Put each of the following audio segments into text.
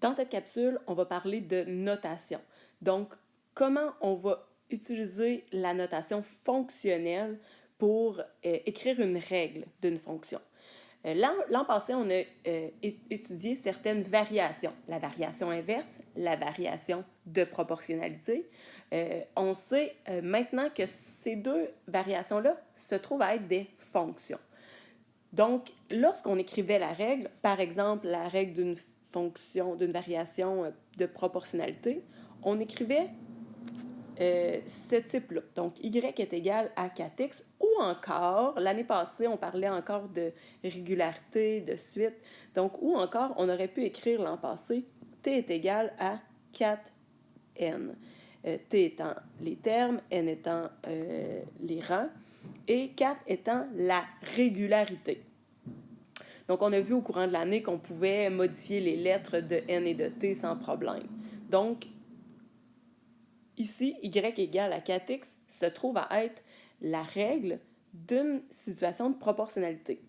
Dans cette capsule, on va parler de notation. Donc, comment on va utiliser la notation fonctionnelle pour écrire une règle d'une fonction. L'an passé, on a étudié certaines variations. La variation inverse, la variation de proportionnalité. On sait maintenant que ces deux variations-là se trouvent à être des fonctions. Donc, lorsqu'on écrivait la règle, par exemple la règle d'une fonction, d'une variation de proportionnalité, on écrivait ce type-là. Donc, y est égal à 4x, ou encore, l'année passée, on parlait encore de régularité, de suite. Donc, ou encore, on aurait pu écrire l'an passé, t est égal à 4n. T étant les termes, n étant les rangs, et 4 étant la régularité. Donc, on a vu au courant de l'année qu'on pouvait modifier les lettres de n et de t sans problème. Donc, ici, y égale à 4x se trouve à être la règle d'une situation de proportionnalité.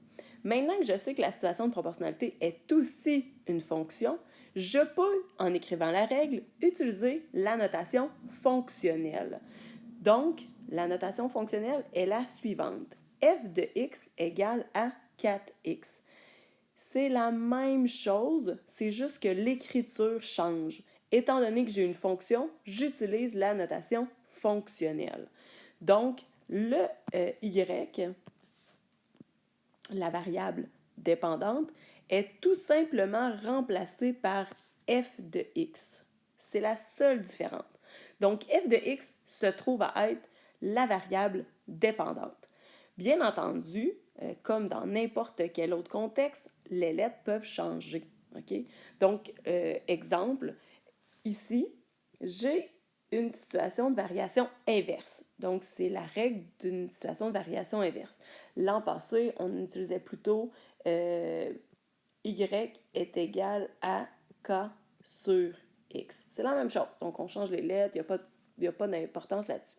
Maintenant que je sais que la situation de proportionnalité est aussi une fonction, je peux, en écrivant la règle, utiliser la notation fonctionnelle. Donc, la notation fonctionnelle est la suivante. F de x égale à 4x. C'est la même chose, c'est juste que l'écriture change. Étant donné que j'ai une fonction, j'utilise la notation fonctionnelle. Donc, le y, la variable dépendante, est tout simplement remplacé par f de x. C'est la seule différence. Donc, f de x se trouve à être la variable dépendante. Bien entendu, comme dans n'importe quel autre contexte, les lettres peuvent changer. Okay? Donc, exemple, ici, j'ai une situation de variation inverse. Donc, c'est la règle d'une situation de variation inverse. L'an passé, on utilisait plutôt y est égal à k sur x. C'est la même chose. Donc, on change les lettres, il n'y a pas d'importance là-dessus.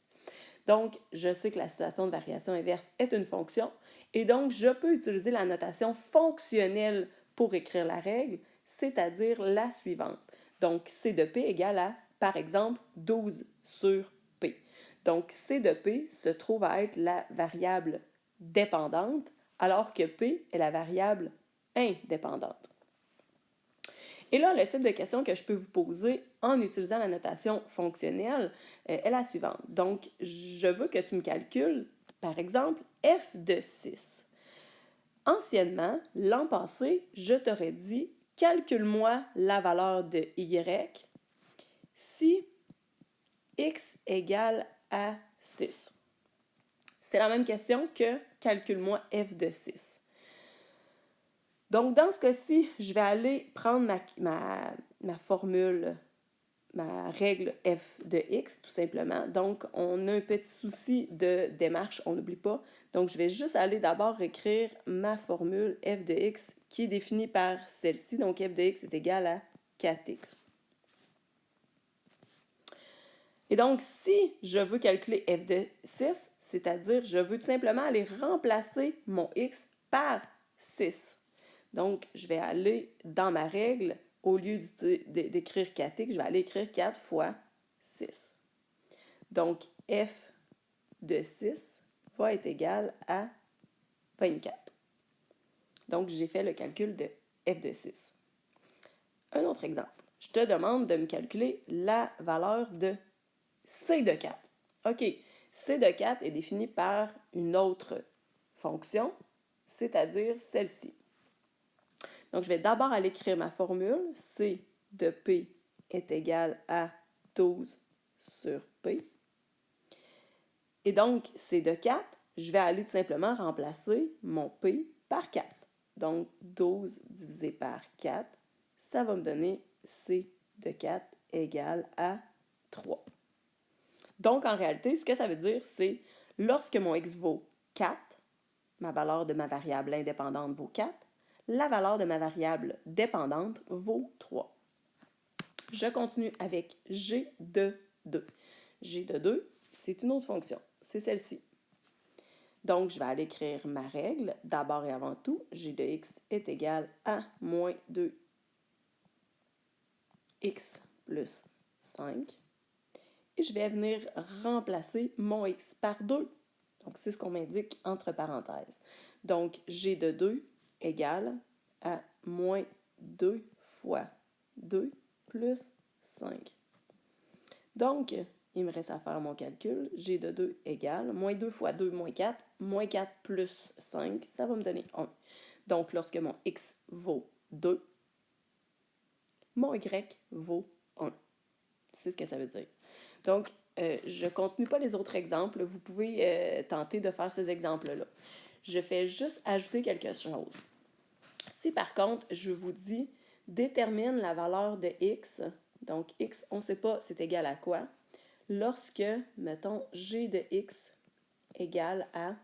Donc, je sais que la situation de variation inverse est une fonction, et donc je peux utiliser la notation fonctionnelle pour écrire la règle, c'est-à-dire la suivante. Donc, C de P égale à, par exemple, 12 sur P. Donc, C de P se trouve à être la variable dépendante, alors que P est la variable indépendante. Et là, le type de question que je peux vous poser en utilisant la notation fonctionnelle est la suivante. Donc, je veux que tu me calcules, par exemple, f de 6. Anciennement, l'an passé, je t'aurais dit, calcule-moi la valeur de y si x égale à 6. C'est la même question que calcule-moi f de 6. Donc, dans ce cas-ci, je vais aller prendre ma formule, ma règle f de x, tout simplement. Donc, on a un petit souci de démarche, on n'oublie pas. Donc, je vais juste aller d'abord écrire ma formule f de x qui est définie par celle-ci. Donc, f de x est égal à 4x. Et donc, si je veux calculer f de 6, c'est-à-dire je veux tout simplement aller remplacer mon x par 6. Donc, je vais aller dans ma règle, au lieu d'écrire 4x, je vais aller écrire 4 fois 6. Donc, f de 6 va être égal à 24. Donc, j'ai fait le calcul de f de 6. Un autre exemple. Je te demande de me calculer la valeur de c de 4. OK, c de 4 est défini par une autre fonction, c'est-à-dire celle-ci. Donc, je vais d'abord aller écrire ma formule. C de P est égal à 12 sur P. Et donc, C de 4, je vais aller tout simplement remplacer mon P par 4. Donc, 12 divisé par 4, ça va me donner C de 4 égale à 3. Donc, en réalité, ce que ça veut dire, c'est lorsque mon x vaut 4, ma valeur de ma variable indépendante vaut 4, la valeur de ma variable dépendante vaut 3. Je continue avec g de 2. G de 2, c'est une autre fonction. C'est celle-ci. Donc, je vais aller écrire ma règle. D'abord et avant tout, g de x est égal à moins 2. x plus 5. Et je vais venir remplacer mon x par 2. Donc, c'est ce qu'on m'indique entre parenthèses. Donc, g de 2 égale à moins 2 fois 2 plus 5. Donc, il me reste à faire mon calcul. G de 2 égale moins 2 fois 2, moins 4. Moins 4 plus 5, ça va me donner 1. Donc, lorsque mon x vaut 2, mon y vaut 1. C'est ce que ça veut dire. Donc, je ne continue pas les autres exemples. Vous pouvez tenter de faire ces exemples-là. Je fais juste ajouter quelque chose. Si par contre, je vous dis, détermine la valeur de x, donc x, on ne sait pas c'est égal à quoi, lorsque, mettons, g de x égale à,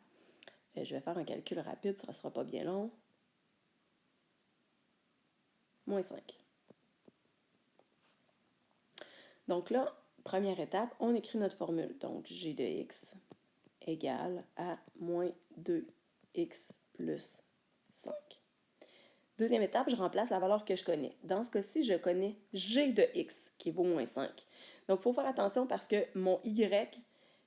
je vais faire un calcul rapide, ça ne sera pas bien long, moins 5. Donc là, première étape, on écrit notre formule. Donc, g de x égale à moins 2x plus 5. Deuxième étape, je remplace la valeur que je connais. Dans ce cas-ci, je connais g de x qui vaut moins 5. Donc, il faut faire attention parce que mon y,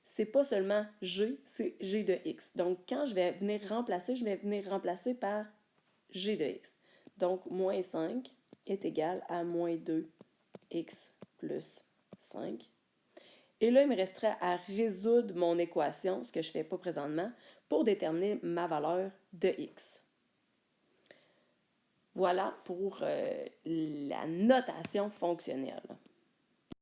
c'est pas seulement g, c'est g de x. Donc, quand je vais venir remplacer par g de x. Donc, moins 5 est égal à moins 2x plus 5. Et là, il me resterait à résoudre mon équation, ce que je ne fais pas présentement, pour déterminer ma valeur de x. Voilà pour la notation fonctionnelle.